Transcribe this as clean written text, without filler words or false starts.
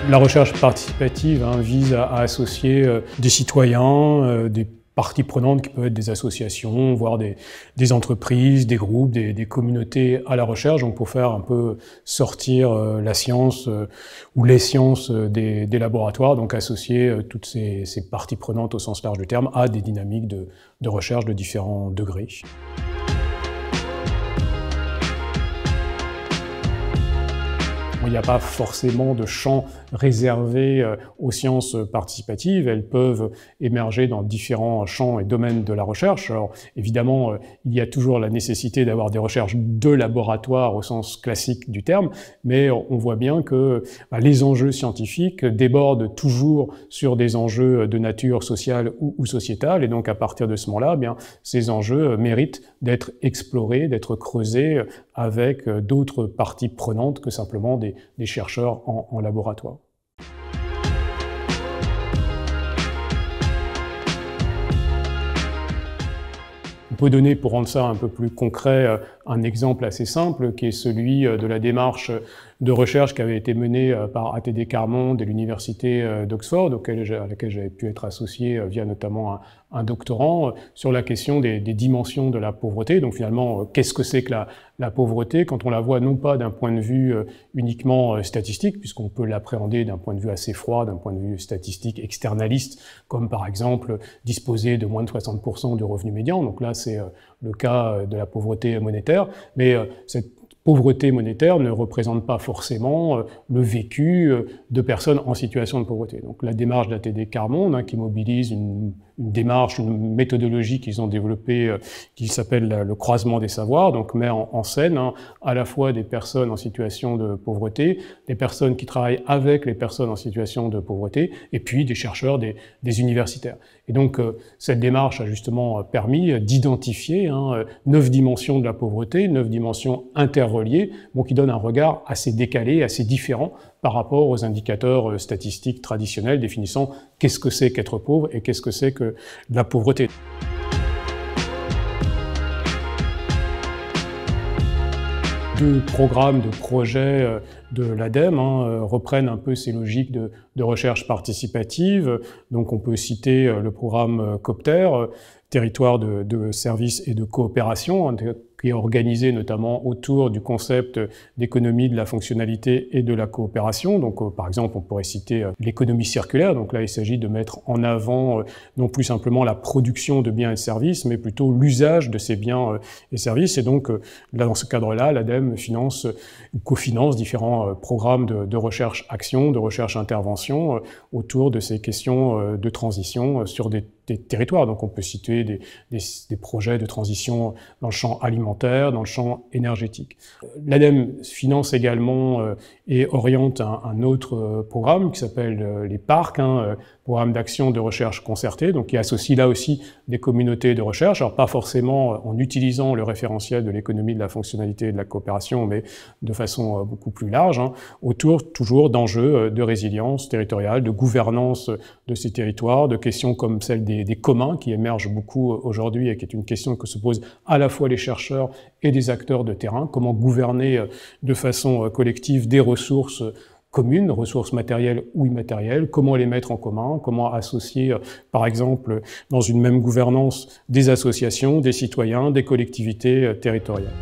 La recherche participative vise à associer des citoyens, des parties prenantes qui peuvent être des associations, voire des entreprises, des groupes, des communautés à la recherche, donc pour faire un peu sortir la science ou les sciences des laboratoires, donc associer toutes ces parties prenantes au sens large du terme à des dynamiques de recherche de différents degrés. Il n'y a pas forcément de champ réservé aux sciences participatives. Elles peuvent émerger dans différents champs et domaines de la recherche. Alors évidemment, il y a toujours la nécessité d'avoir des recherches de laboratoire au sens classique du terme, mais on voit bien que les enjeux scientifiques débordent toujours sur des enjeux de nature sociale ou sociétale, et donc à partir de ce moment-là, ces enjeux méritent d'être explorés, d'être creusés avec d'autres parties prenantes que simplement des chercheurs en laboratoire. On peut donner, pour rendre ça un peu plus concret, un exemple assez simple, qui est celui de la démarche de recherche qui avait été menée par ATD Quart Monde et l'université d'Oxford, à laquelle j'avais pu être associé via notamment un doctorant, sur la question des dimensions de la pauvreté. Donc finalement, qu'est-ce que c'est que la pauvreté quand on la voit non pas d'un point de vue uniquement statistique, puisqu'on peut l'appréhender d'un point de vue assez froid, d'un point de vue statistique externaliste, comme par exemple disposer de moins de 60% du revenu médian. Donc là, c'est le cas de la pauvreté monétaire, mais cette pauvreté monétaire ne représente pas forcément le vécu de personnes en situation de pauvreté. Donc la démarche d'ATD Quart Monde, qui mobilise une démarche, une méthodologie qu'ils ont développée qui s'appelle le croisement des savoirs, donc met en scène à la fois des personnes en situation de pauvreté, des personnes qui travaillent avec les personnes en situation de pauvreté, et puis des chercheurs, des universitaires. Et donc cette démarche a justement permis d'identifier 9 dimensions de la pauvreté, 9 dimensions interreliées, qui donnent un regard assez décalé, assez différent par rapport aux indicateurs statistiques traditionnels définissant qu'est-ce que c'est qu'être pauvre et qu'est-ce que c'est que la pauvreté. Deux programmes, de projets de l'ADEME reprennent un peu ces logiques de recherche participative. Donc on peut citer le programme COPTER, territoire de services et de coopération, qui est organisé notamment autour du concept d'économie de la fonctionnalité et de la coopération. Donc par exemple, on pourrait citer l'économie circulaire. Donc là, il s'agit de mettre en avant non plus simplement la production de biens et de services, mais plutôt l'usage de ces biens et services. Et donc là, dans ce cadre-là, l'ADEME finance ou cofinance différents programmes de recherche-action, de recherche-intervention autour de ces questions de transition sur des territoires. Donc on peut situer des projets de transition dans le champ alimentaire, dans le champ énergétique. L'ADEME finance également et oriente un autre programme qui s'appelle les PARC, programme d'action de recherche concertée, donc qui associe là aussi des communautés de recherche, alors pas forcément en utilisant le référentiel de l'économie de la fonctionnalité et de la coopération, mais de façon beaucoup plus large, autour toujours d'enjeux de résilience territoriale, de gouvernance de ces territoires, de questions comme celle des communs qui émergent beaucoup aujourd'hui et qui est une question que se posent à la fois les chercheurs et des acteurs de terrain, comment gouverner de façon collective des ressources communes, ressources matérielles ou immatérielles, comment les mettre en commun, comment associer, par exemple, dans une même gouvernance, des associations, des citoyens, des collectivités territoriales.